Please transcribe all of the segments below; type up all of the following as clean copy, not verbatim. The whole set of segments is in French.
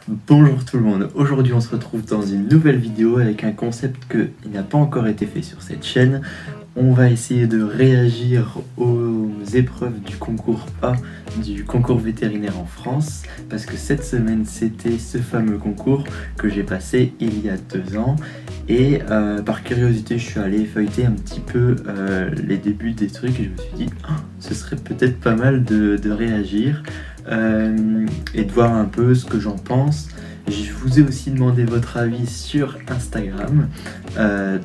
Bonjour tout le monde, aujourd'hui on se retrouve dans une nouvelle vidéo avec un concept qui n'a pas encore été fait sur cette chaîne. On va essayer de réagir aux épreuves du concours A, du concours vétérinaire en France, parce que cette semaine c'était ce fameux concours que j'ai passé il y a 2 ans. Et par curiosité je suis allé feuilleter un petit peu les débuts des trucs et je me suis dit ce serait peut-être pas mal de réagir et de voir un peu ce que j'en pense. Je vous ai aussi demandé votre avis sur Instagram,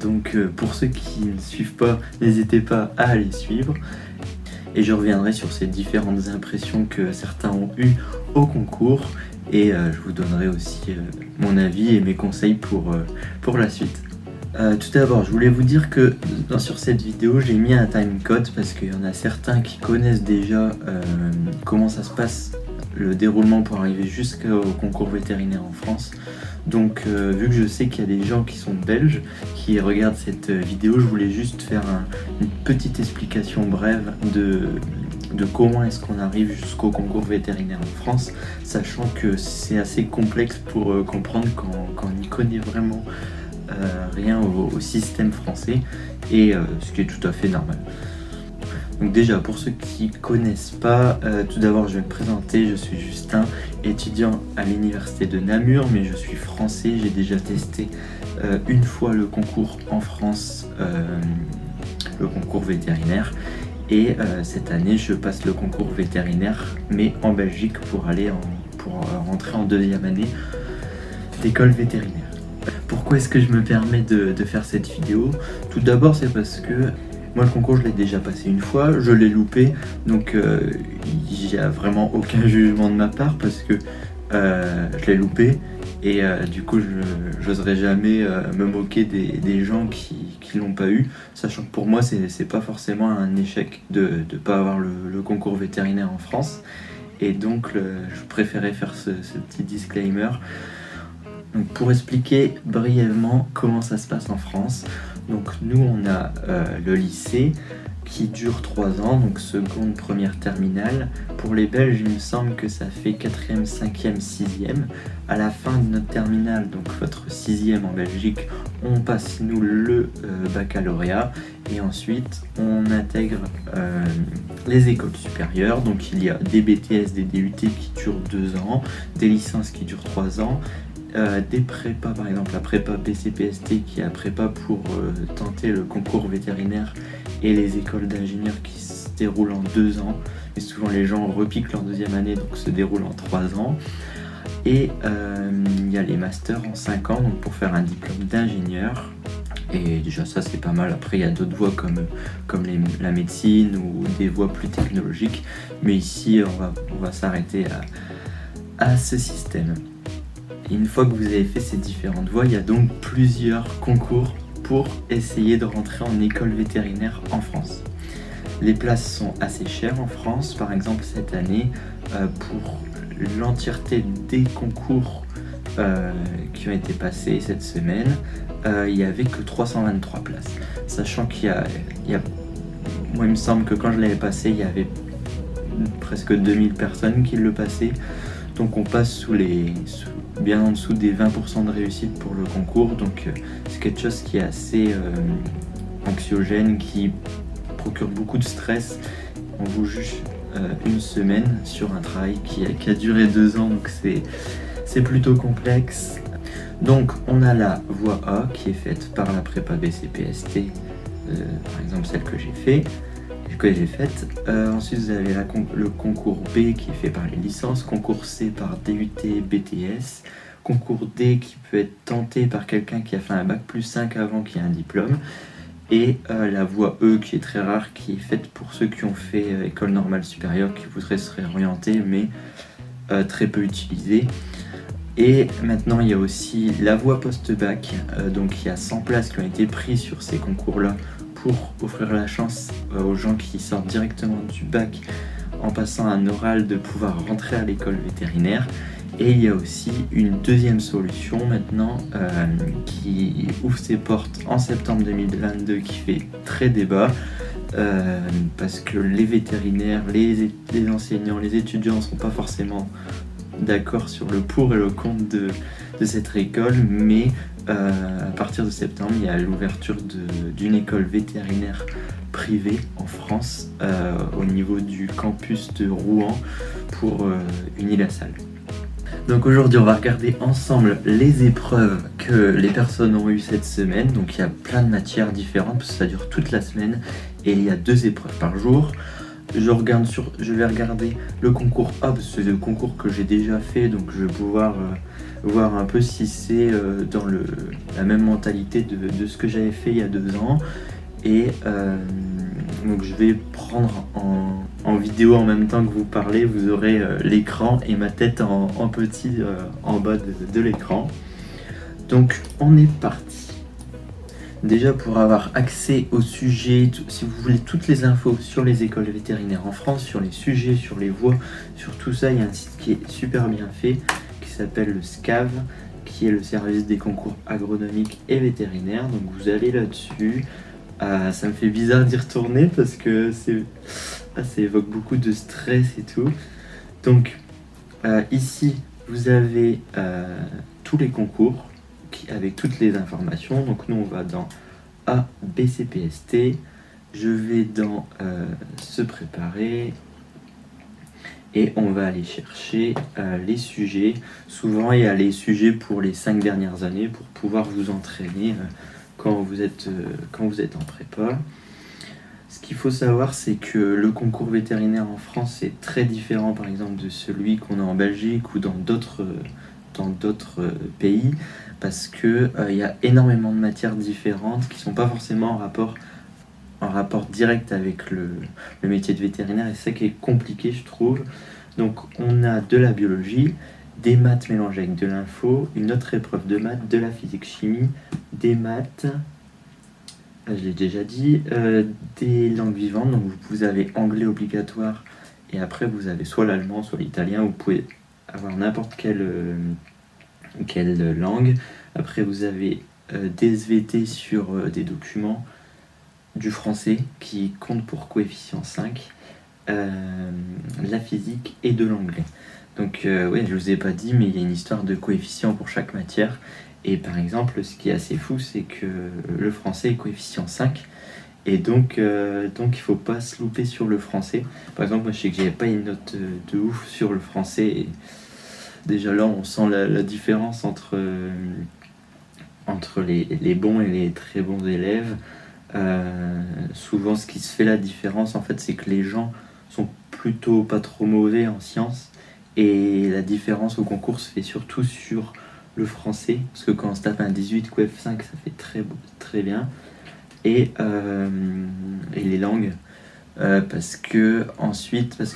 donc pour ceux qui ne suivent pas, n'hésitez pas à aller suivre. Et je reviendrai sur ces différentes impressions que certains ont eues au concours et je vous donnerai aussi mon avis et mes conseils pour la suite. Tout d'abord, je voulais vous dire que sur cette vidéo, j'ai mis un timecode parce qu'il y en a certains qui connaissent déjà comment ça se passe, le déroulement pour arriver jusqu'au concours vétérinaire en France. Donc vu que je sais qu'il y a des gens qui sont belges qui regardent cette vidéo, je voulais juste faire une petite explication brève de comment est-ce qu'on arrive jusqu'au concours vétérinaire en France, sachant que c'est assez complexe pour comprendre quand on n'y connaît vraiment rien au système français, et ce qui est tout à fait normal. Donc déjà, pour ceux qui ne connaissent pas, tout d'abord je vais me présenter, je suis Justin, étudiant à l'université de Namur, mais je suis français, j'ai déjà testé une fois le concours en France, le concours vétérinaire, et cette année je passe le concours vétérinaire, mais en Belgique pour rentrer en 2e année d'école vétérinaire. Pourquoi est-ce que je me permets de faire cette vidéo? Tout d'abord c'est parce que moi le concours je l'ai déjà passé une fois, je l'ai loupé, donc il n'y a vraiment aucun jugement de ma part parce que je l'ai loupé et du coup je n'oserais jamais me moquer des gens qui l'ont pas eu, sachant que pour moi c'est pas forcément un échec de ne pas avoir le concours vétérinaire en France, et donc je préférais faire ce petit disclaimer. Donc pour expliquer brièvement comment ça se passe en France, donc nous on a le lycée qui dure 3 ans, donc seconde, première, terminale. Pour les Belges, il me semble que ça fait 4e, 5e, 6e. À la fin de notre terminale, donc votre 6e en Belgique, on passe nous le baccalauréat et ensuite on intègre les écoles supérieures. Donc il y a des BTS, des DUT qui durent 2 ans, des licences qui durent 3 ans. Des prépas, par exemple la prépa BCPST qui est la prépa pour tenter le concours vétérinaire, et les écoles d'ingénieurs qui se déroulent en 2 ans, et souvent les gens repiquent leur 2e année donc se déroulent en 3 ans. Et il y a les masters en 5 ans, donc pour faire un diplôme d'ingénieur, et déjà ça c'est pas mal. Après il y a d'autres voies comme la médecine ou des voies plus technologiques, mais ici on va s'arrêter à ce système. Une fois que vous avez fait ces différentes voies, il y a donc plusieurs concours pour essayer de rentrer en école vétérinaire en France. Les places sont assez chères en France. Par exemple, cette année, pour l'entièreté des concours qui ont été passés cette semaine, il n'y avait que 323 places. Sachant moi il me semble que quand je l'avais passé, il y avait presque 2000 personnes qui le passaient. Donc on passe bien en dessous des 20% de réussite pour le concours, donc c'est quelque chose qui est assez anxiogène, qui procure beaucoup de stress. On vous juge une semaine sur un travail qui a duré 2 ans, donc c'est plutôt complexe. Donc on a la voie A qui est faite par la prépa BCPST, par exemple celle que j'ai faite. Ensuite vous avez le concours B qui est fait par les licences, concours C par DUT, BTS, concours D qui peut être tenté par quelqu'un qui a fait un bac+5 avant, qui a un diplôme, et la voie E qui est très rare, qui est faite pour ceux qui ont fait école normale supérieure, qui voudraient se réorienter, mais très peu utilisée. Et maintenant il y a aussi la voie post-bac, donc il y a 100 places qui ont été prises sur ces concours-là pour offrir la chance aux gens qui sortent directement du bac en passant un oral de pouvoir rentrer à l'école vétérinaire. Et il y a aussi une deuxième solution maintenant qui ouvre ses portes en septembre 2022, qui fait très débat parce que les vétérinaires, les enseignants, les étudiants ne sont pas forcément d'accord sur le pour et le contre de cette école, mais à partir de septembre, il y a l'ouverture d'une école vétérinaire privée en France au niveau du campus de Rouen pour Unis-la-Salle. Donc aujourd'hui, on va regarder ensemble les épreuves que les personnes ont eues cette semaine. Donc il y a plein de matières différentes parce que ça dure toute la semaine et il y a 2 épreuves par jour. Je vais regarder le concours A parce que c'est le concours que j'ai déjà fait, donc je vais pouvoir voir un peu si c'est dans la même mentalité de ce que j'avais fait il y a 2 ans. Et donc je vais prendre en vidéo en même temps que vous parlez, vous aurez l'écran et ma tête en petit en bas de l'écran. Donc on est parti. Déjà pour avoir accès au sujet, si vous voulez toutes les infos sur les écoles vétérinaires en France, sur les sujets, sur les voies, sur tout ça, il y a un site qui est super bien fait, qui s'appelle le SCAV, qui est le service des concours agronomiques et vétérinaires. Donc vous allez là-dessus. Ça me fait bizarre d'y retourner parce que ça évoque beaucoup de stress et tout. Donc ici, vous avez tous les concours avec toutes les informations. Donc nous, on va dans A, B, C, P, S, T. Je vais dans se préparer. Et on va aller chercher les sujets. Souvent, il y a les sujets pour les 5 dernières années pour pouvoir vous entraîner quand vous êtes en prépa. Ce qu'il faut savoir, c'est que le concours vétérinaire en France est très différent, par exemple, de celui qu'on a en Belgique ou dans d'autres pays, parce que il y a énormément de matières différentes qui ne sont pas forcément en rapport direct avec le métier de vétérinaire, et c'est ça qui est compliqué, je trouve. Donc on a de la biologie, des maths mélangées avec de l'info, une autre épreuve de maths, de la physique-chimie, des maths, je l'ai déjà dit, des langues vivantes. Donc vous avez anglais obligatoire et après vous avez soit l'allemand, soit l'italien. Vous pouvez avoir n'importe quelle langue. Après vous avez des SVT sur des documents, du français qui compte pour coefficient 5, la physique et de l'anglais. Donc ouais, je vous ai pas dit, mais il y a une histoire de coefficient pour chaque matière. Et par exemple, ce qui est assez fou, c'est que le français est coefficient 5. Et donc il faut pas se louper sur le français. Par exemple, moi je sais que j'avais pas une note de ouf sur le français. Et déjà là, on sent la différence entre les bons et les très bons élèves. Souvent, ce qui se fait la différence, en fait, c'est que les gens sont plutôt pas trop mauvais en sciences. Et la différence au concours se fait surtout sur le français, parce que quand on se tape un 18 Coef 5, ça fait très bien. Et les langues, parce que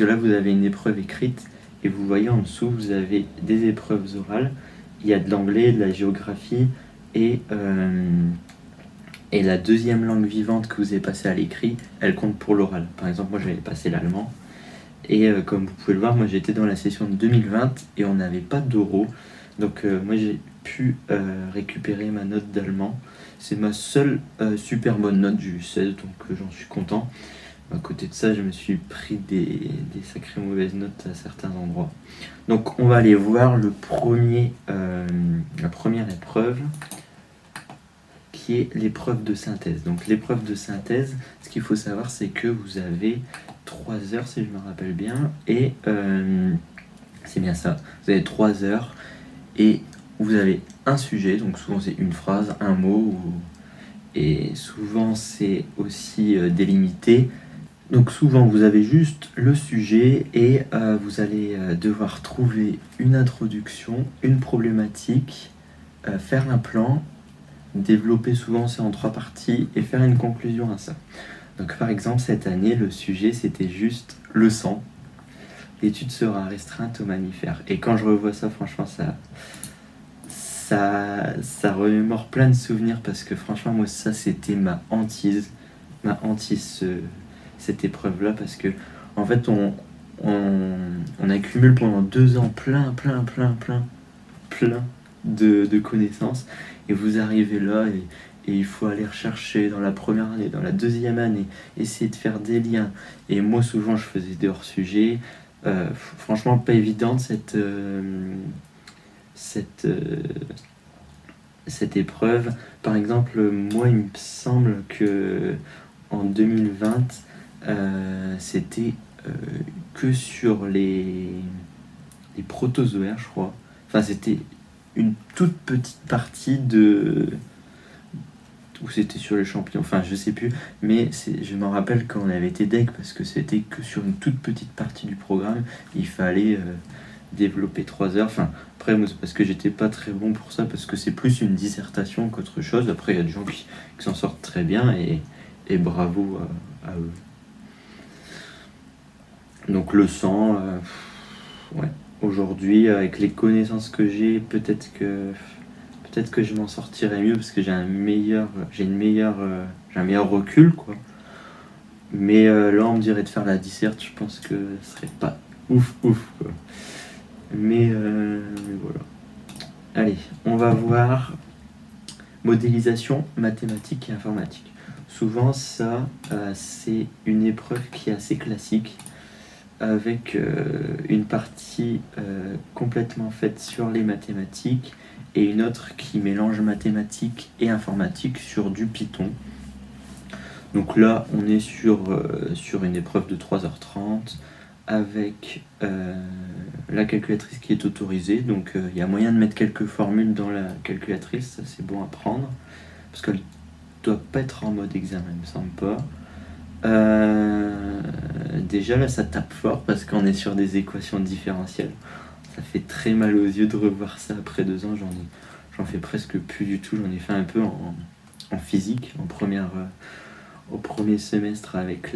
là vous avez une épreuve écrite, et vous voyez en dessous, vous avez des épreuves orales. Il y a de l'anglais, de la géographie, et la deuxième langue vivante que vous avez passée à l'écrit, elle compte pour l'oral. Par exemple, moi j'avais passé l'allemand. Et comme vous pouvez le voir, moi j'étais dans la session de 2020 et on n'avait pas d'oraux. Donc moi j'ai pu récupérer ma note d'allemand. C'est ma seule super bonne note, j'ai eu 16, donc j'en suis content. À côté de ça, je me suis pris des sacrées mauvaises notes à certains endroits. Donc on va aller voir la première épreuve, qui est l'épreuve de synthèse. Donc l'épreuve de synthèse, ce qu'il faut savoir, c'est que vous avez 3 heures, si je me rappelle bien, et c'est bien ça, vous avez 3 heures, et vous avez un sujet, donc souvent c'est une phrase, un mot, et souvent c'est aussi délimité. Donc souvent vous avez juste le sujet et vous allez devoir trouver une introduction, une problématique, faire un plan, développer, souvent c'est en 3 parties, et faire une conclusion à ça. Donc par exemple cette année le sujet c'était juste le sang. L'étude sera restreinte aux mammifères. Et quand je revois ça, franchement ça remémore plein de souvenirs, parce que franchement moi ça c'était ma hantise cette épreuve là, parce que en fait on accumule pendant 2 ans plein de connaissances, et vous arrivez là et il faut aller rechercher dans la première année, dans la deuxième année, essayer de faire des liens. Et moi souvent je faisais des hors-sujets, Franchement, pas évidente cette, cette épreuve. Par exemple, moi, il me semble que en 2020, c'était que sur les protozoaires, je crois. Enfin, c'était une toute petite partie de... Ou c'était sur les champignons, enfin je sais plus, mais je m'en rappelle quand on avait été deg parce que c'était que sur une toute petite partie du programme, il fallait développer 3 heures. Enfin, après, moi, c'est parce que j'étais pas très bon pour ça, parce que c'est plus une dissertation qu'autre chose. Après, il y a des gens qui s'en sortent très bien et bravo à eux. Donc le sang, ouais. Aujourd'hui, avec les connaissances que j'ai, peut-être que je m'en sortirais mieux parce que j'ai un meilleur recul, quoi. Mais là, on me dirait de faire la disserte, je pense que ce serait pas ouf, quoi. Mais voilà. Allez, on va voir modélisation, mathématiques et informatique. Souvent, ça, c'est une épreuve qui est assez classique, avec une partie complètement faite sur les mathématiques et une autre qui mélange mathématiques et informatique sur du Python. Donc là, on est sur une épreuve de 3h30 avec la calculatrice qui est autorisée. Donc il y a moyen de mettre quelques formules dans la calculatrice, ça c'est bon à prendre. Parce qu'elle doit pas être en mode examen, il me semble pas. Déjà là, ça tape fort parce qu'on est sur des équations différentielles. Ça fait très mal aux yeux de revoir ça après 2 ans. J'en fais presque plus du tout. J'en ai fait un peu en physique, au premier semestre avec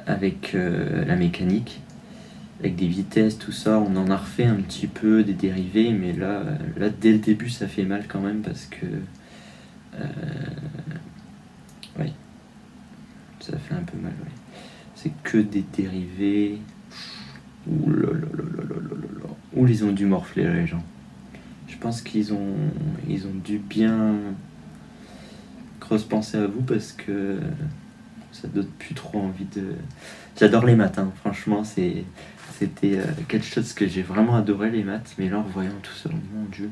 la mécanique, avec des vitesses, tout ça. On en a refait un petit peu des dérivés, mais là dès le début, ça fait mal quand même parce que ouais, ça fait un peu mal. Ouais. C'est que des dérivés. Ouh là là là là là là là. Ouh, ils ont dû morfler les gens. Je pense qu'ils ont dû bien grosse pensée à vous parce que ça donne plus trop envie de... J'adore les maths, hein. Franchement, c'était quelque chose que j'ai vraiment adoré, les maths, mais là en voyant tout ça, mon dieu.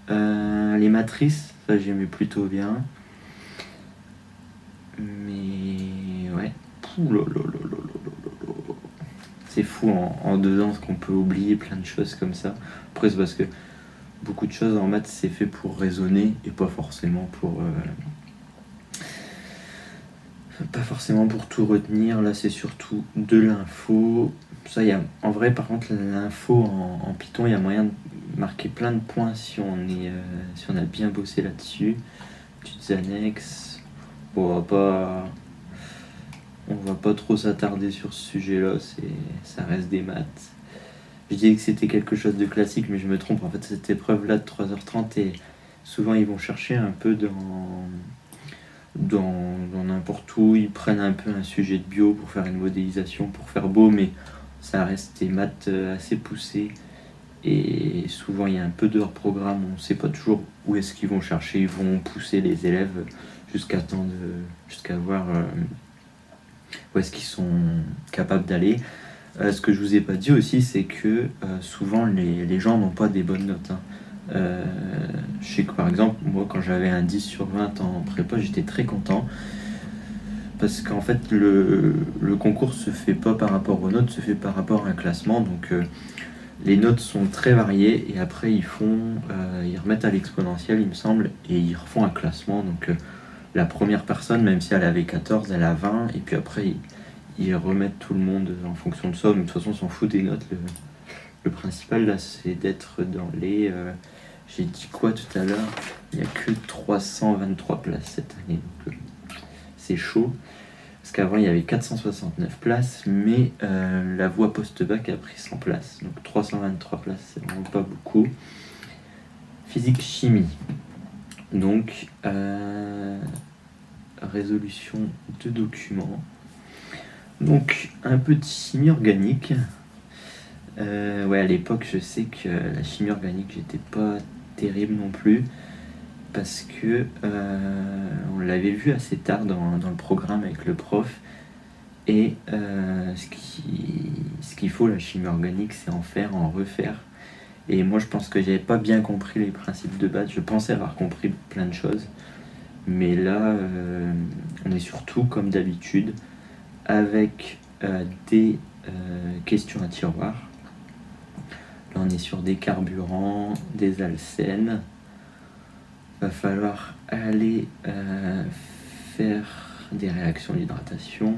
Les matrices, ça j'aimais plutôt bien. Mais ouais. Ouh là là là là là là là. C'est fou en 2 ans ce qu'on peut oublier plein de choses comme ça. Après, c'est parce que beaucoup de choses en maths, c'est fait pour raisonner et pas forcément pour tout retenir. Là, c'est surtout de l'info. Ça, en vrai, par contre, l'info en Python, il y a moyen de marquer plein de points si on a bien bossé là-dessus. Petites annexes. Bon, on va pas trop s'attarder sur ce sujet-là. Ça reste des maths. Je disais que c'était quelque chose de classique, mais je me trompe. En fait, cette épreuve-là de 3h30, et souvent, ils vont chercher un peu dans n'importe où. Ils prennent un peu un sujet de bio pour faire une modélisation, pour faire beau, mais ça reste des maths assez poussées. Et souvent, il y a un peu de hors programme. On ne sait pas toujours où est-ce qu'ils vont chercher. Ils vont pousser les élèves jusqu'à voir où est-ce qu'ils sont capables d'aller. Ce que je vous ai pas dit aussi, c'est que souvent les gens n'ont pas des bonnes notes, hein. Je sais que par exemple, moi quand j'avais un 10 sur 20 en prépa, j'étais très content. Parce qu'en fait, le concours se fait pas par rapport aux notes, se fait par rapport à un classement. Donc les notes sont très variées et après ils remettent à l'exponentielle, il me semble, et ils refont un classement. Donc la première personne, même si elle avait 14, elle a 20, et puis après ils remettent tout le monde en fonction de ça. Mais de toute façon, on s'en fout des notes. Le principal là, c'est d'être dans les... j'ai dit quoi tout à l'heure? Il n'y a que 323 places cette année. Donc c'est chaud. Parce qu'avant, il y avait 469 places, mais la voie post-bac a pris 100 places. Donc 323 places, c'est vraiment pas beaucoup. Physique-chimie. Donc, résolution de documents. Donc, un peu de chimie organique. Ouais, à l'époque, je sais que la chimie organique, j'étais pas terrible non plus. Parce que on l'avait vu assez tard dans le programme avec le prof. Et ce qu'il faut, la chimie organique, c'est en faire, en refaire. Et moi, je pense que j'avais pas bien compris les principes de base. Je pensais avoir compris plein de choses. Mais là, on est surtout, comme d'habitude, avec des questions à tiroir. Là, on est sur des carburants, des alcènes. Va falloir aller faire des réactions d'hydratation.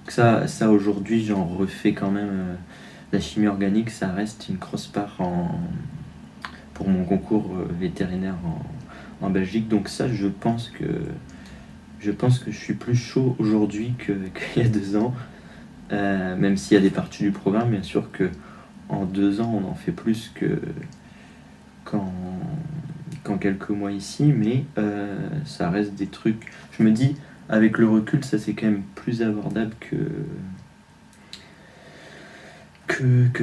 Ça aujourd'hui, j'en refais quand même. La chimie organique, ça reste une grosse part pour mon concours vétérinaire en Belgique. Donc ça, je pense que je suis plus chaud aujourd'hui qu'il y a 2 ans. Même s'il y a des parties du programme, bien sûr que en 2 ans, on en fait plus qu'en quelques mois ici, mais ça reste des trucs. Je me dis, avec le recul, ça c'est quand même plus abordable que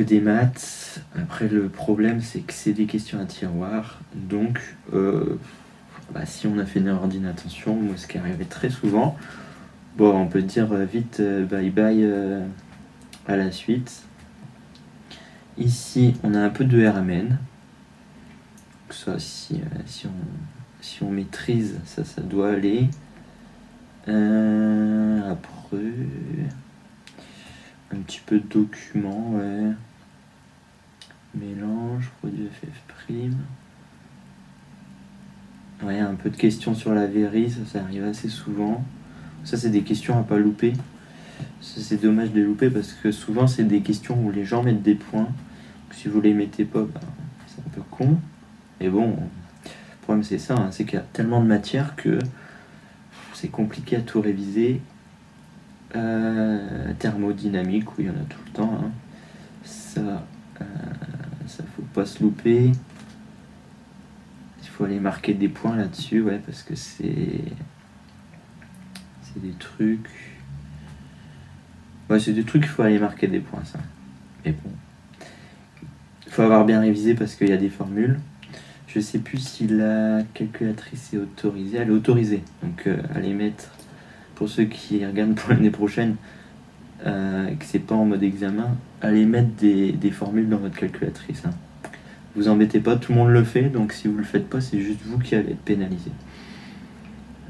des maths. Après, le problème, c'est que c'est des questions à tiroir. Donc, si on a fait une erreur d'inattention, moi, ce qui arrivait très souvent, bon, on peut dire vite bye bye à la suite. Ici, on a un peu de RMN. Ça, si on maîtrise, ça doit aller. Après, un petit peu de documents, ouais. Mélange, produit FF'. Ouais, un peu de questions sur la vairie, ça arrive assez souvent. Ça, c'est des questions à pas louper. Ça, c'est dommage de louper parce que souvent, c'est des questions où les gens mettent des points. Si vous les mettez pas, c'est un peu con. Mais bon, le problème, c'est ça, hein, c'est qu'il y a tellement de matière que c'est compliqué à tout réviser. Thermodynamique, où il y en a tout le temps. Hein. Ça faut pas se louper. Il faut aller marquer des points là-dessus, ouais, parce que c'est des trucs. Ouais, c'est des trucs qu'il faut aller marquer des points, ça. Mais bon. Il faut avoir bien révisé parce qu'il y a des formules. Je sais plus si la calculatrice est autorisée. Elle est autorisée. Donc, allez mettre, pour ceux qui regardent pour l'année prochaine, que c'est pas en mode examen, allez mettre des formules dans votre calculatrice. Hein. Vous embêtez pas, tout le monde le fait, donc si vous le faites pas, c'est juste vous qui allez être pénalisé.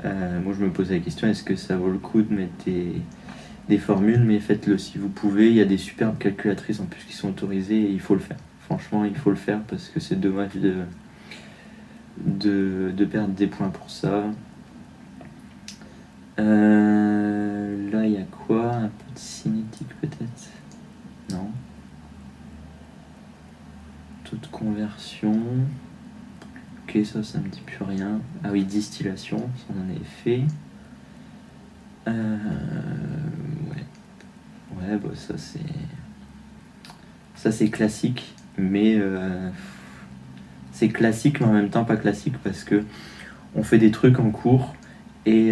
Moi, je me pose la question, est-ce que ça vaut le coup de mettre des formules, mais faites-le si vous pouvez. Il y a des superbes calculatrices en plus qui sont autorisées et il faut le faire. Franchement, il faut le faire parce que c'est dommage de perdre des points pour ça. Là, il y a quoi? Un peu de cinétique peut-être? Non. Taux de conversion. Ok, ça me dit plus rien. Ah oui, distillation, ça on en avait fait. Ouais, bah ça c'est classique, mais c'est classique mais en même temps pas classique parce que on fait des trucs en cours et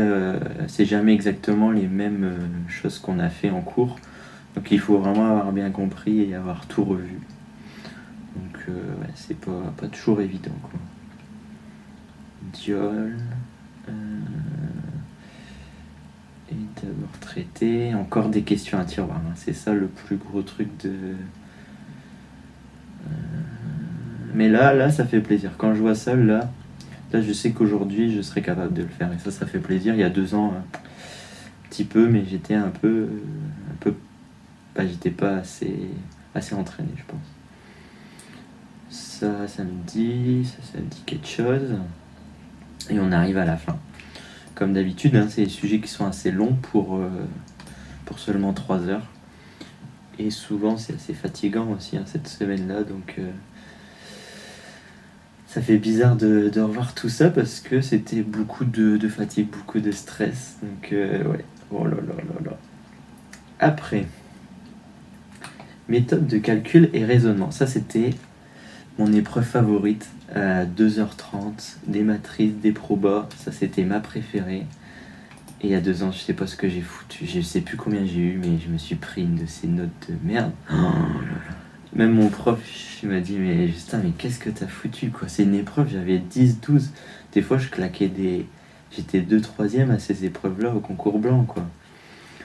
c'est jamais exactement les mêmes choses qu'on a fait en cours. Donc il faut vraiment avoir bien compris et avoir tout revu. Donc ouais, c'est pas toujours évident quoi. Diol. Et d'abord traité. Encore des questions à tiroir. Hein. C'est ça le plus gros truc de. Mais là, ça fait plaisir. Quand je vois ça, là, je sais qu'aujourd'hui, je serai capable de le faire. Et ça fait plaisir. Il y a 2 ans, un petit peu, mais j'étais un peu. J'étais pas assez entraîné, je pense. Ça me dit quelque chose. Et on arrive à la fin. Comme d'habitude, hein, c'est des sujets qui sont assez longs pour seulement 3 heures. Et souvent, c'est assez fatigant aussi, hein, cette semaine-là. Donc, ça fait bizarre de revoir tout ça parce que c'était beaucoup de fatigue, beaucoup de stress. Donc, ouais. Oh là là là là. Après, méthode de calcul et raisonnement. Ça, c'était mon épreuve favorite. 2h30, des matrices, des probas. Ça, c'était ma préférée. Et il y a 2 ans, je sais pas ce que j'ai foutu. Je sais plus combien j'ai eu, mais je me suis pris une de ces notes de merde. Oh là là. Même mon prof, il m'a dit, mais Justin, mais qu'est-ce que t'as foutu, quoi? C'est une épreuve, j'avais 10, 12. Des fois, je claquais J'étais 2, 3e à ces épreuves-là au concours blanc, quoi.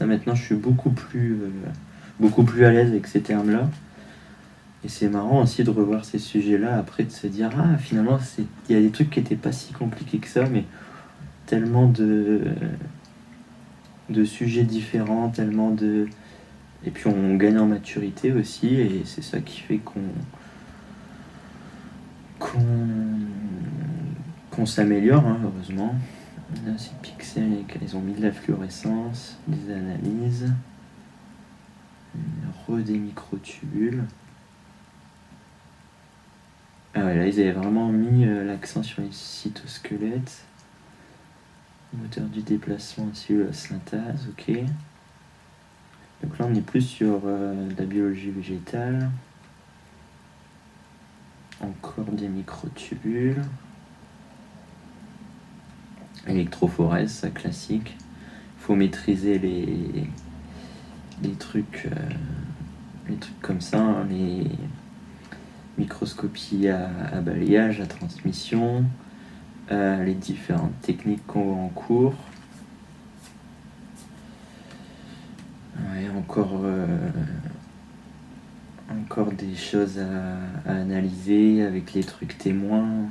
Ça maintenant je suis beaucoup plus à l'aise avec ces termes-là. Et c'est marrant aussi de revoir ces sujets-là après, de se dire ah finalement il y a des trucs qui étaient pas si compliqués que ça, mais tellement de sujets différents, tellement de... Et puis on gagne en maturité aussi, et c'est ça qui fait qu'on s'améliore, hein, heureusement. Là, ces pixels, ils ont mis de la fluorescence, des analyses, des microtubules. Ah ouais, là, ils avaient vraiment mis l'accent sur les cytosquelettes. Moteur du déplacement de cellules à synthèse, ok. Donc là, on est plus sur de la biologie végétale. Encore des microtubules. Électrophorèse, ça classique. Il faut maîtriser les trucs comme ça, hein, les microscopies à balayage, à transmission, les différentes techniques qu'on voit en cours. Ouais, encore des choses à analyser avec les trucs témoins.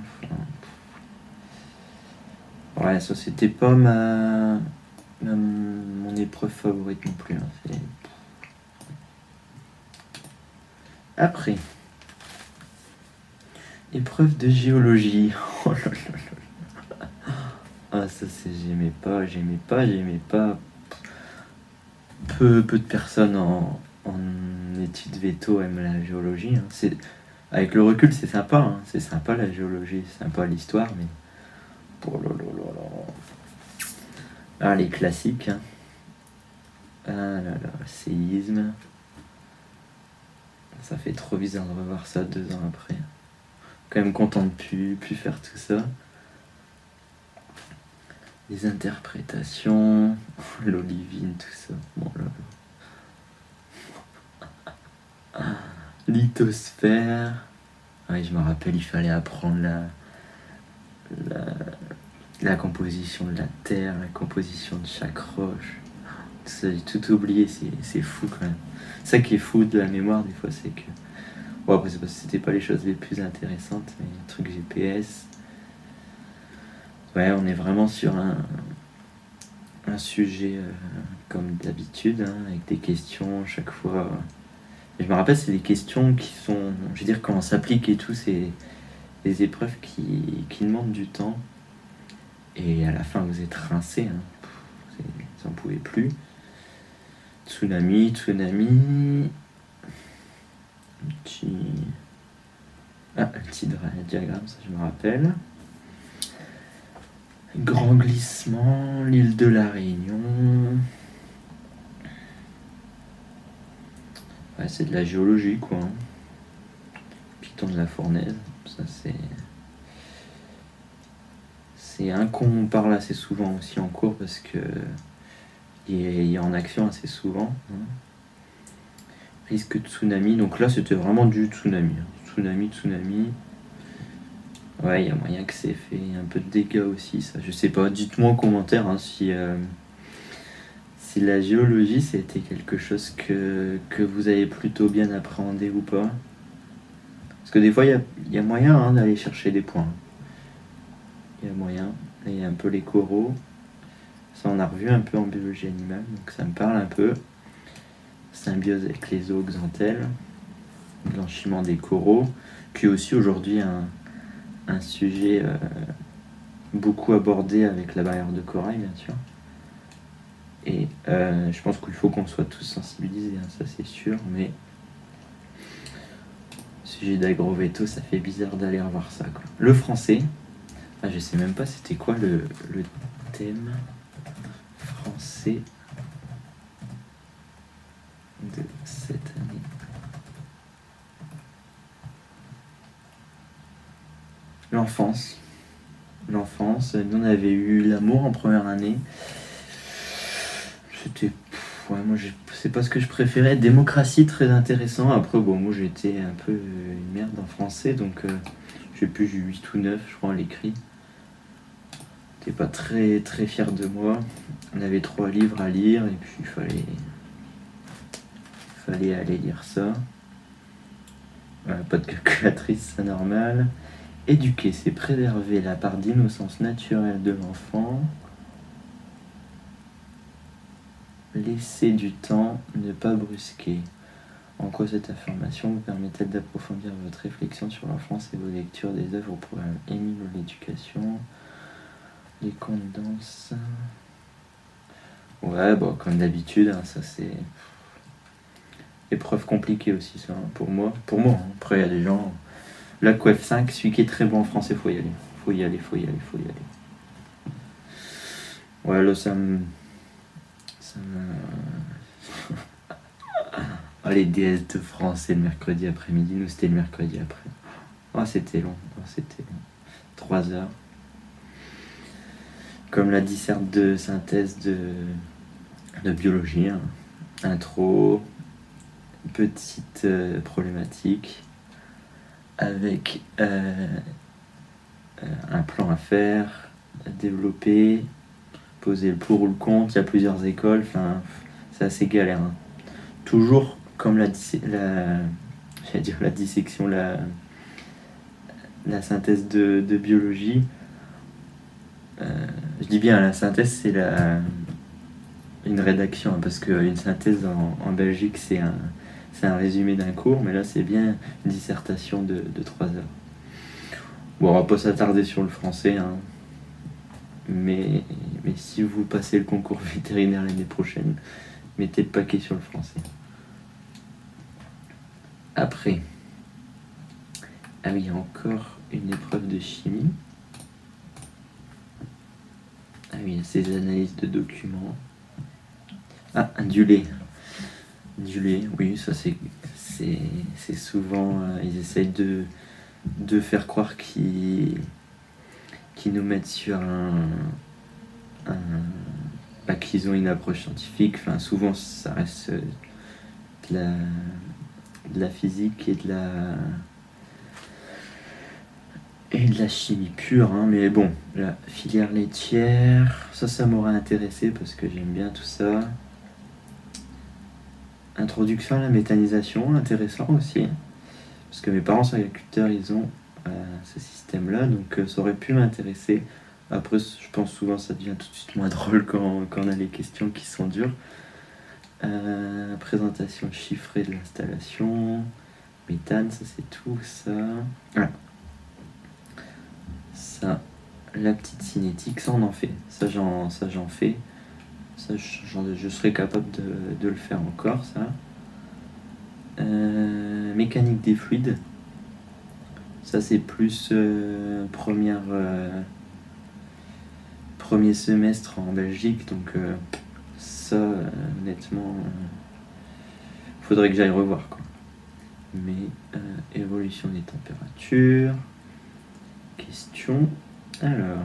Enfin, ouais, ça c'était pas mon épreuve favorite non plus. Hein. Après, épreuve de géologie. Oh là là là. Ah ça c'est j'aimais pas. Peu de personnes en études véto aiment la géologie. Hein. Avec le recul c'est sympa, hein. C'est sympa la géologie, c'est sympa l'histoire, mais... Oh là là là là. Ah les classiques. Hein. Ah là là, séisme. Ça fait trop bizarre de revoir ça 2 ans après. Quand même content de plus faire tout ça. Les interprétations, l'olivine, tout ça. Bon là. Lithosphère. Oui, je me rappelle, il fallait apprendre la composition de la terre, la composition de chaque roche. Tout ça, j'ai tout oublié, c'est fou quand même. Ça qui est fou de la mémoire des fois, c'est que... Bon après c'est parce que c'était pas les choses les plus intéressantes, mais le truc GPS... Ouais, on est vraiment sur un sujet comme d'habitude, hein, avec des questions chaque fois. Et je me rappelle, c'est des questions qui sont... Je veux dire, quand on s'applique et tout, c'est des épreuves qui demandent du temps. Et à la fin, vous êtes rincés. Hein. Vous n'en pouvez plus. Tsunami. Un petit diagramme, ça je me rappelle. Grand glissement, l'île de la Réunion. Ouais, c'est de la géologie, quoi. Hein. Piton de la Fournaise, ça c'est un qu'on parle assez souvent aussi en cours parce que il est en action assez souvent. Hein. Risque de tsunami, donc là c'était vraiment du tsunami. Hein. Tsunami. Ouais, il y a moyen que c'est fait un peu de dégâts aussi, ça. Je sais pas, dites-moi en commentaire hein, si la géologie c'était quelque chose que vous avez plutôt bien appréhendé ou pas. Parce que des fois il y a moyen hein, d'aller chercher des points. Il y a moyen. Il y a un peu les coraux. Ça on a revu un peu en biologie animale, donc ça me parle un peu. Symbiose avec les zooxanthelles, blanchiment des coraux, qui est aussi aujourd'hui un sujet beaucoup abordé avec la barrière de corail, bien sûr. Et je pense qu'il faut qu'on soit tous sensibilisés, hein, ça c'est sûr, mais sujet d'agrovéto, ça fait bizarre d'aller revoir ça, quoi. Le français, je sais même pas c'était quoi le thème français de cette année. L'enfance. Nous on avait eu l'amour en première année. C'était... Ouais, moi c'est pas ce que je préférais. Démocratie, très intéressant. Après, bon, moi j'étais un peu une merde en français, donc je sais plus, j'ai 8 ou 9, je crois, à l'écrit. J'étais pas très très fier de moi. On avait 3 livres à lire et puis il fallait aller lire ça. Pas de calculatrice, c'est normal. Éduquer, c'est préserver la part d'innocence naturelle de l'enfant. Laisser du temps, ne pas brusquer. En quoi cette affirmation vous permet-elle d'approfondir votre réflexion sur l'enfance et vos lectures des œuvres au programme Émile ou l'éducation? Les contes danse. Ouais, bon, comme d'habitude, hein, ça c'est épreuve compliquée aussi, ça, hein, pour moi. Hein. Après, il y a des gens. La QF 5, celui qui est très bon en français, faut y aller. Faut y aller. Ouais, là, ça me. Ah, les DS de français le mercredi après-midi, nous c'était le mercredi après. Ah, c'était long. 3 heures. Comme la disserte de synthèse de biologie, hein. Intro, petite problématique, avec un plan à faire, à développer, poser le pour ou le contre. Il y a plusieurs écoles, enfin, c'est assez galère. Hein. Toujours comme la dissection, la synthèse de biologie. Je dis bien la synthèse, c'est une rédaction, hein, parce qu'une synthèse en Belgique, c'est un résumé d'un cours, mais là, c'est bien une dissertation de 3 heures. Bon, on va pas s'attarder sur le français, hein, mais si vous passez le concours vétérinaire l'année prochaine, mettez le paquet sur le français. Après, ah oui, il y a encore une épreuve de chimie. Ah oui, ces analyses de documents. Ah, du lait. Oui, ça c'est souvent. Ils essayent de faire croire qu'ils nous mettent sur qu'ils ont une approche scientifique. Enfin, souvent ça reste de la physique et de la chimie pure, hein. Mais bon, la filière laitière, ça m'aurait intéressé parce que j'aime bien tout ça. Introduction à la méthanisation, intéressant aussi, parce que mes parents sont agriculteurs, ils ont ce système-là, donc ça aurait pu m'intéresser. Après, je pense souvent ça devient tout de suite moins drôle quand on a les questions qui sont dures. Présentation chiffrée de l'installation, méthane, ça c'est tout ça. Ah. Ça, la petite cinétique, ça on en fait. Ça j'en fais. Ça, je serais capable de le faire encore, ça. Mécanique des fluides. Ça, c'est plus premier semestre en Belgique. Donc, ça, honnêtement, faudrait que j'aille revoir, quoi. Mais, évolution des températures. Question. Alors.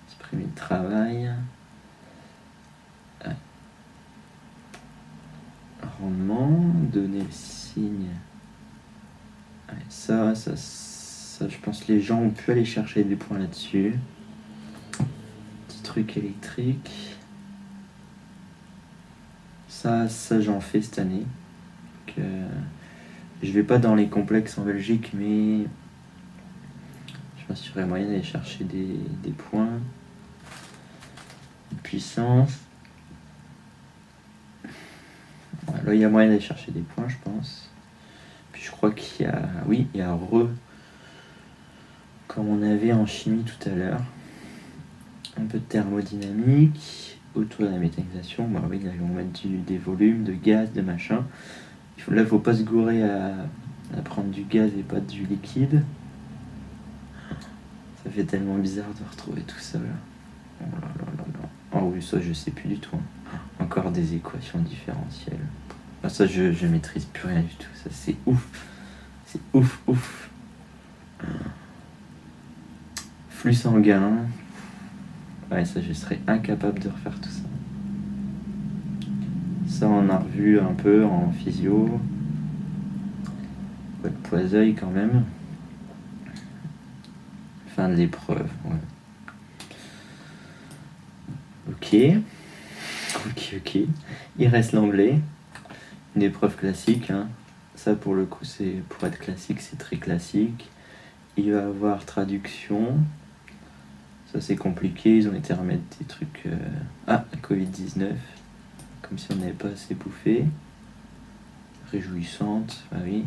Exprimer le travail. Rendement, donner le signe. Ouais, ça, je pense que les gens ont pu aller chercher des points là-dessus. Petit truc électrique. Ça j'en fais cette année. Donc, je vais pas dans les complexes en Belgique, mais je pense qu'il y aurait moyen d'aller chercher des points. Une puissance. Là, il y a moyen d'aller chercher des points, je pense. Puis je crois qu'il y a... Oui, il y a comme on avait en chimie tout à l'heure. Un peu de thermodynamique, autour de la méthanisation. Bah oui, là, ils vont mettre des volumes, de gaz, de machin. Là, il ne faut pas se gourer à prendre du gaz et pas du liquide. Ça fait tellement bizarre de retrouver tout ça, là. Oh là là là là. Oh oui, ça, je sais plus du tout. Hein. Encore des équations différentielles. Ah, ça, je maîtrise plus rien du tout. Ça, c'est ouf. C'est ouf. Flux sanguin. Ouais, ça, je serais incapable de refaire tout ça. Ça, on a revu un peu en physio. Ouais, Poiseuil quand même. Fin de l'épreuve, ouais. Ok. Il reste l'anglais. Une épreuve classique, hein. Ça pour le coup, pour être classique, c'est très classique. Il va y avoir traduction. Ça c'est compliqué, ils ont été remettre des trucs... Covid-19. Comme si on n'avait pas assez bouffé. Réjouissante, bah oui.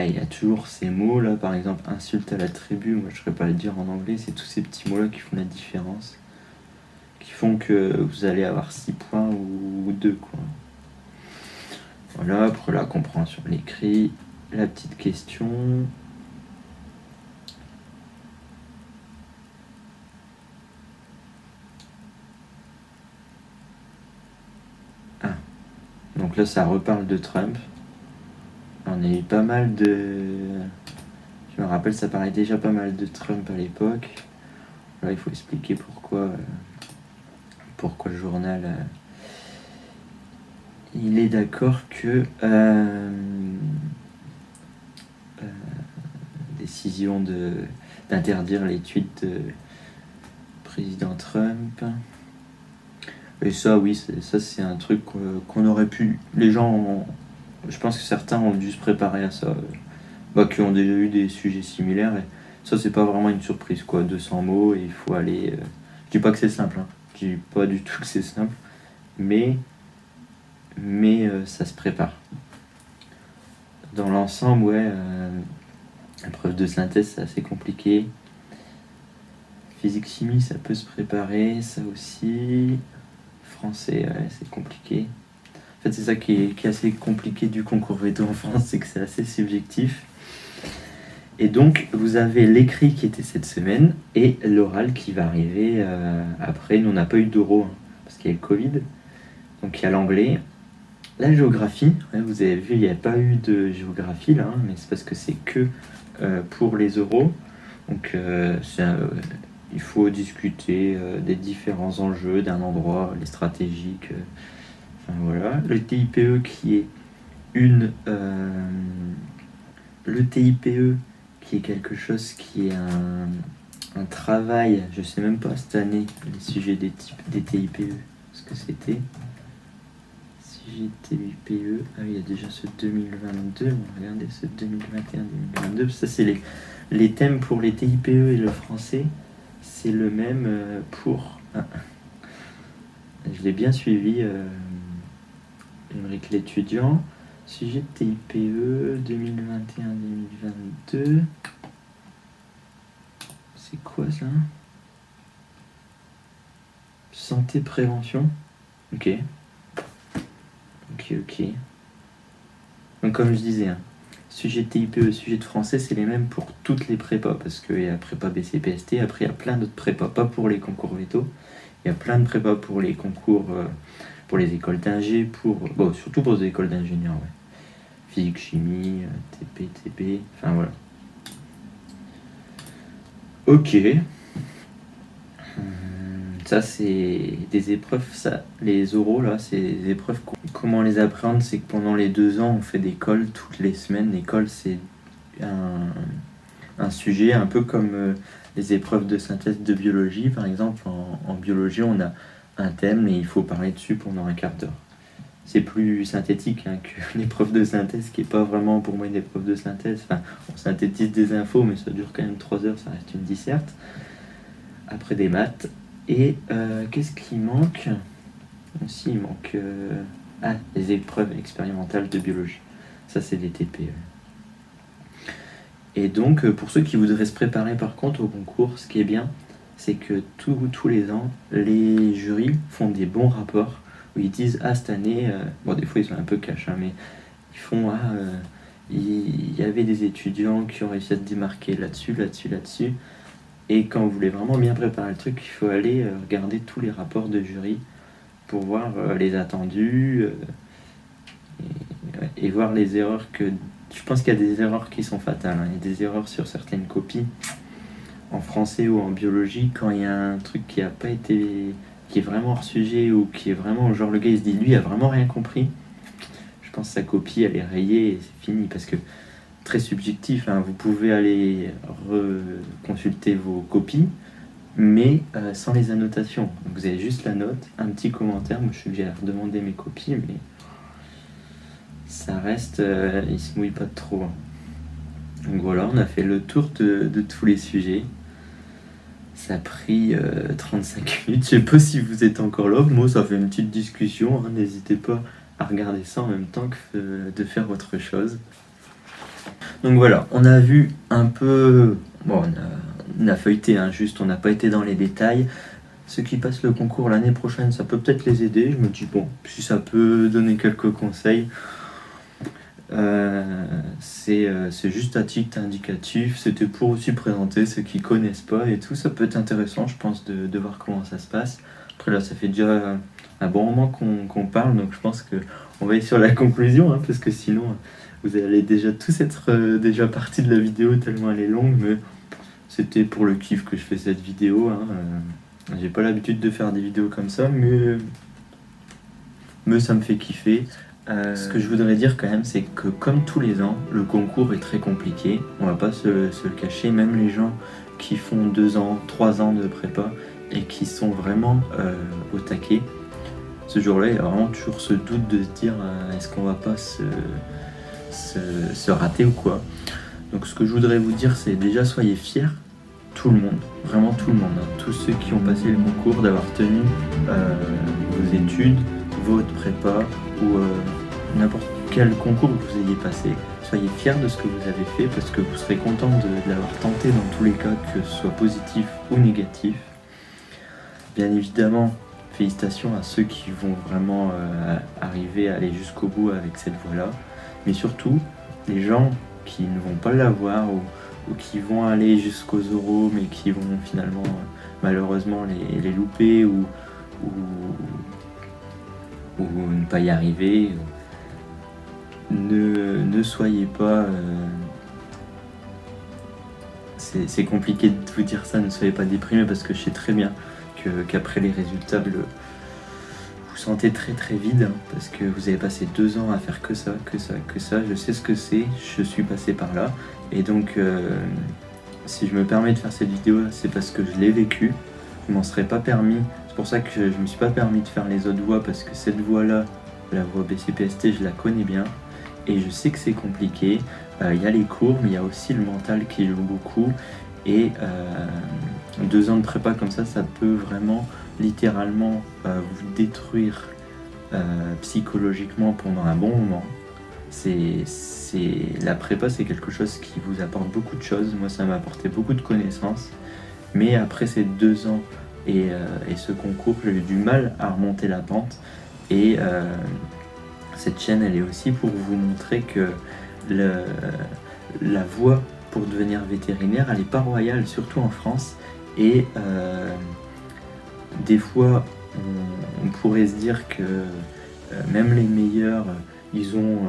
Il y a toujours ces mots là, par exemple insulte à la tribu, moi je ne saurais pas le dire en anglais, c'est tous ces petits mots là qui font la différence, qui font que vous allez avoir 6 points ou 2 quoi. Voilà, pour la compréhension de l'écrit, la petite question. Donc là ça reparle de Trump. On a eu pas mal de... Je me rappelle, ça parlait déjà pas mal de Trump à l'époque. Là il faut expliquer pourquoi le journal... il est d'accord que décision d'interdire les tweets de président Trump. Et ça, oui, ça c'est un truc qu'on aurait pu... Les gens, je pense que certains ont dû se préparer à ça, qui ont déjà eu des sujets similaires. Et ça, c'est pas vraiment une surprise, quoi. 200 mots et il faut aller... Je dis pas que c'est simple, hein. Je dis pas du tout que c'est simple. Mais ça se prépare. Dans l'ensemble, ouais, épreuve de synthèse, c'est assez compliqué. Physique-chimie, ça peut se préparer, ça aussi. Français, ouais, c'est compliqué. En fait, c'est ça qui est assez compliqué du concours veto en France, c'est que c'est assez subjectif. Et donc, vous avez l'écrit qui était cette semaine et l'oral qui va arriver après. Nous, on n'a pas eu d'oraux, hein, parce qu'il y a le Covid. Donc, il y a l'anglais. La géographie, ouais, vous avez vu, il n'y a pas eu de géographie là, hein, mais c'est parce que c'est que pour les oraux. Donc, il faut discuter des différents enjeux d'un endroit, les stratégiques. Enfin, voilà. Le TIPE qui est le TIPE qui est quelque chose qui est un travail, je sais même pas cette année, les sujets des TIPE, ce que c'était. Sujet TIPE, il y a déjà ce 2022, on va regarder ce 2021-2022, ça c'est les thèmes pour les TIPE et le français, c'est le même pour... je l'ai bien suivi, Émeric l'étudiant. Sujet de TIPE 2021-2022. C'est quoi ça? Santé, prévention. Ok. Donc comme je disais, hein, sujet de TIPE, sujet de français, c'est les mêmes pour toutes les prépas, parce qu'il y a prépa BCPST, après il y a plein d'autres prépas, pas pour les concours veto, il y a plein de prépas pour les concours, pour les écoles d'ingé, surtout pour les écoles d'ingénieurs, ouais. Physique, chimie, TP, enfin voilà. Ok. Ça, c'est des épreuves, ça, les oraux, là, c'est des épreuves. Comment les apprendre? C'est que pendant les 2 ans, on fait des cols toutes les semaines. Les cols, c'est un sujet un peu comme les épreuves de synthèse de biologie. Par exemple, en biologie, on a un thème et il faut parler dessus pendant un quart d'heure. C'est plus synthétique hein, que l'épreuve de synthèse, qui n'est pas vraiment pour moi une épreuve de synthèse. Enfin, on synthétise des infos, mais ça dure quand même 3 heures, ça reste une disserte. Après des maths. Et qu'est-ce qui manque? Aussi, il manque les épreuves expérimentales de biologie. Ça, c'est des TP. Et donc, pour ceux qui voudraient se préparer par contre au concours, ce qui est bien, c'est que tous les ans, les jurys font des bons rapports où ils disent cette année, des fois ils sont un peu cash, hein, mais ils font il y avait des étudiants qui ont réussi à se démarquer là-dessus. Et quand vous voulez vraiment bien préparer le truc, il faut aller regarder tous les rapports de jury pour voir les attendus et voir les erreurs que... Je pense qu'il y a des erreurs qui sont fatales, hein. Il y a des erreurs sur certaines copies en français ou en biologie, quand il y a un truc qui a pas été, qui est vraiment hors sujet ou qui est vraiment genre le gars il se dit lui il a vraiment rien compris, je pense que sa copie elle est rayée et c'est fini parce que très subjectif, hein, vous pouvez aller consulter vos copies mais sans les annotations. Donc vous avez juste la note, un petit commentaire, moi je suggère de redemander mes copies mais ça reste, il se mouille pas trop. Donc voilà, on a fait le tour de tous les sujets. Ça a pris 35 minutes. Je sais pas si vous êtes encore là. Moi, ça fait une petite discussion. Hein. N'hésitez pas à regarder ça en même temps que de faire autre chose. Donc voilà, on a vu un peu... Bon, on a feuilleté, hein, juste, on n'a pas été dans les détails. Ceux qui passent le concours l'année prochaine, ça peut peut-être les aider. Je me dis, bon, si ça peut donner quelques conseils... c'est juste à titre indicatif, c'était pour aussi présenter ceux qui connaissent pas et tout, ça peut être intéressant je pense de voir comment ça se passe. Après là ça fait déjà un bon moment qu'on parle, donc je pense qu'on va aller sur la conclusion, hein, parce que sinon vous allez déjà tous être déjà partis de la vidéo tellement elle est longue, mais c'était pour le kiff que je fais cette vidéo, hein. J'ai pas l'habitude de faire des vidéos comme ça, mais ça me fait kiffer. Ce que je voudrais dire quand même, c'est que comme tous les ans, le concours est très compliqué. On va pas se le cacher, même les gens qui font 2 ans, 3 ans de prépa et qui sont vraiment au taquet, ce jour-là, il y a vraiment toujours ce doute de se dire est-ce qu'on va pas se rater ou quoi. Donc ce que je voudrais vous dire, c'est déjà soyez fiers, tout le monde, vraiment tout le monde, hein, tous ceux qui ont passé le concours, d'avoir tenu vos études, votre prépa ou n'importe quel concours que vous ayez passé. Soyez fiers de ce que vous avez fait parce que vous serez content de l'avoir tenté dans tous les cas, que ce soit positif ou négatif. Bien évidemment, félicitations à ceux qui vont vraiment arriver à aller jusqu'au bout avec cette voie-là. Mais surtout, les gens qui ne vont pas l'avoir ou qui vont aller jusqu'aux euros mais qui vont finalement malheureusement les louper ou ne pas y arriver. Ne soyez pas... c'est compliqué de vous dire ça, ne soyez pas déprimés parce que je sais très bien qu'après les résultats, vous sentez très très vide hein, parce que vous avez passé 2 ans à faire que ça. Je sais ce que c'est, je suis passé par là. Et donc, si je me permets de faire cette vidéo, c'est parce que je l'ai vécu. Je m'en serais pas permis. C'est pour ça que je me suis pas permis de faire les autres voies parce que cette voie-là, la voie BCPST, je la connais bien. Et je sais que c'est compliqué, y a les cours, mais il y a aussi le mental qui joue beaucoup. Et 2 ans de prépa comme ça peut vraiment, littéralement, vous détruire psychologiquement pendant un bon moment. La prépa, c'est quelque chose qui vous apporte beaucoup de choses. Moi, ça m'a apporté beaucoup de connaissances. Mais après ces 2 ans et ce concours, j'ai eu du mal à remonter la pente. Et... cette chaîne, elle est aussi pour vous montrer que la voie pour devenir vétérinaire, elle n'est pas royale, surtout en France. Et des fois, on pourrait se dire que même les meilleurs, ils ont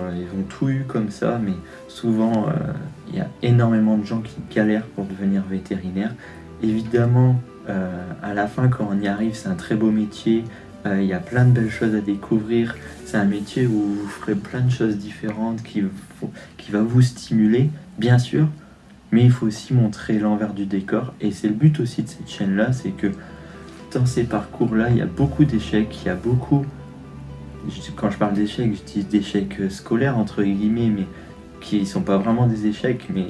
tout eu comme ça, mais souvent, il y a énormément de gens qui galèrent pour devenir vétérinaire. Évidemment, à la fin, quand on y arrive, c'est un très beau métier. Il y a plein de belles choses à découvrir. C'est un métier où vous ferez plein de choses différentes qui va vous stimuler, bien sûr, mais il faut aussi montrer l'envers du décor. Et c'est le but aussi de cette chaîne-là, c'est que dans ces parcours-là, il y a beaucoup d'échecs, il y a beaucoup... Quand je parle d'échecs, j'utilise d'échecs scolaires, entre guillemets, mais qui ne sont pas vraiment des échecs, mais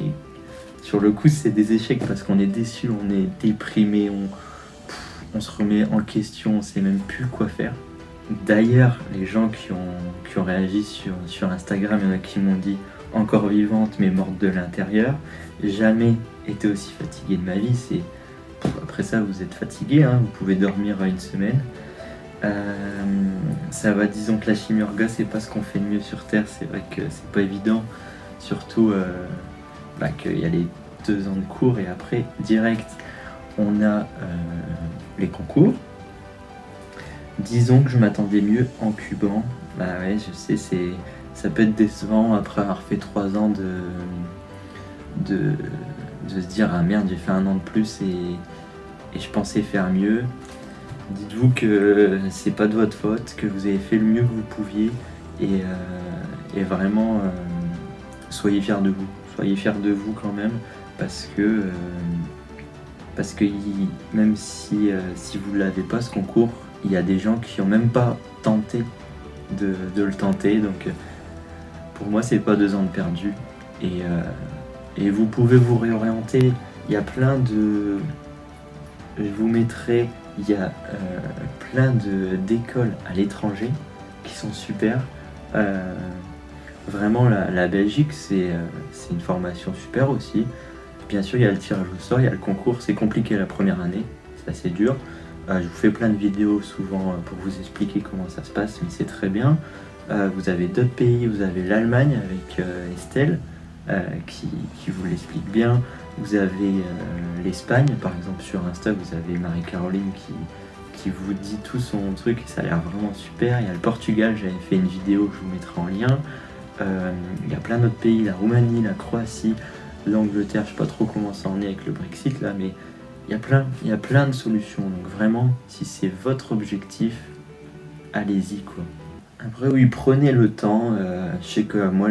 sur le coup, c'est des échecs parce qu'on est déçu, on est déprimé, on se remet en question, on sait même plus quoi faire. D'ailleurs, les gens qui ont réagi sur Instagram, il y en a qui m'ont dit « encore vivante mais morte de l'intérieur ». Jamais été aussi fatigué de ma vie. Après ça, vous êtes fatigué, hein, vous pouvez dormir une semaine. Ça va, disons que la chimie orga, c'est pas ce qu'on fait de mieux sur Terre. C'est vrai que c'est pas évident, surtout qu'il y a les 2 ans de cours et après, direct, on a les concours. Disons que je m'attendais mieux en cubant. Bah ouais, je sais, ça peut être décevant après avoir fait 3 ans de se dire ah merde j'ai fait un an de plus et je pensais faire mieux. Dites-vous que c'est pas de votre faute, que vous avez fait le mieux que vous pouviez et vraiment soyez fiers de vous. Soyez fiers de vous quand même parce que même si vous ne l'avez pas ce concours, il y a des gens qui n'ont même pas tenté de le tenter. Donc pour moi c'est pas 2 ans de perdu et vous pouvez vous réorienter. Il y a plein de... Je vous mettrai... Il y a plein d'écoles à l'étranger qui sont super. Vraiment la Belgique c'est une formation super aussi. Bien sûr il y a le tirage au sort, il y a le concours, c'est compliqué la première année, c'est assez dur. Je vous fais plein de vidéos souvent pour vous expliquer comment ça se passe, mais c'est très bien. Vous avez d'autres pays, vous avez l'Allemagne avec Estelle qui vous l'explique bien. Vous avez l'Espagne, par exemple sur Insta, vous avez Marie-Caroline qui vous dit tout son truc et ça a l'air vraiment super. Il y a le Portugal, j'avais fait une vidéo que je vous mettrai en lien. Il y a plein d'autres pays, la Roumanie, la Croatie, l'Angleterre, je sais pas trop comment ça en est avec le Brexit là, mais il y a plein de solutions. Donc vraiment, si c'est votre objectif, allez-y quoi. Après oui, prenez le temps. Je sais que moi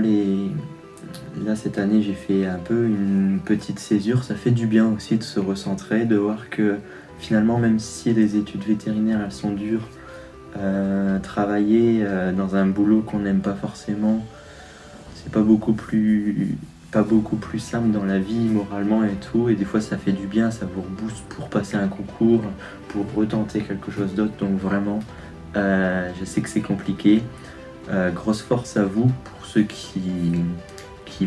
là cette année j'ai fait un peu une petite césure. Ça fait du bien aussi de se recentrer, de voir que finalement même si les études vétérinaires elles sont dures, travailler dans un boulot qu'on n'aime pas forcément, c'est pas beaucoup plus simple dans la vie moralement et tout, et des fois ça fait du bien, ça vous rebooste pour passer un concours, pour retenter quelque chose d'autre. Donc vraiment je sais que c'est compliqué, grosse force à vous pour ceux qui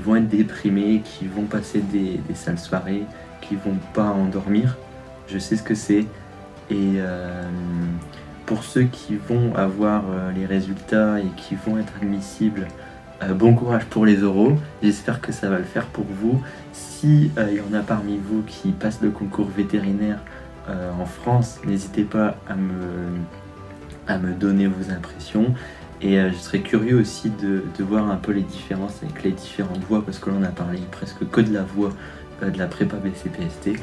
vont être déprimés, qui vont passer des sales soirées, qui vont pas endormir, je sais ce que c'est. Et pour ceux qui vont avoir les résultats et qui vont être admissibles, bon courage pour les oraux, j'espère que ça va le faire pour vous. Si il y en a parmi vous qui passent le concours vétérinaire en France, n'hésitez pas à me donner vos impressions. Et je serais curieux aussi de voir un peu les différences avec les différentes voies, parce que là on a parlé presque que de la voie de la prépa BCPST.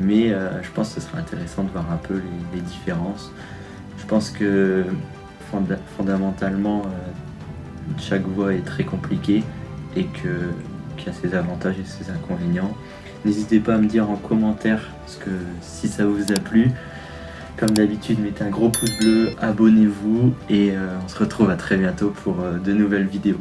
Mais je pense que ce sera intéressant de voir un peu les différences. Je pense que fondamentalement, chaque voie est très compliquée et qu'il y a ses avantages et ses inconvénients. N'hésitez pas à me dire en commentaire si ça vous a plu. Comme d'habitude, mettez un gros pouce bleu, abonnez-vous et on se retrouve à très bientôt pour de nouvelles vidéos.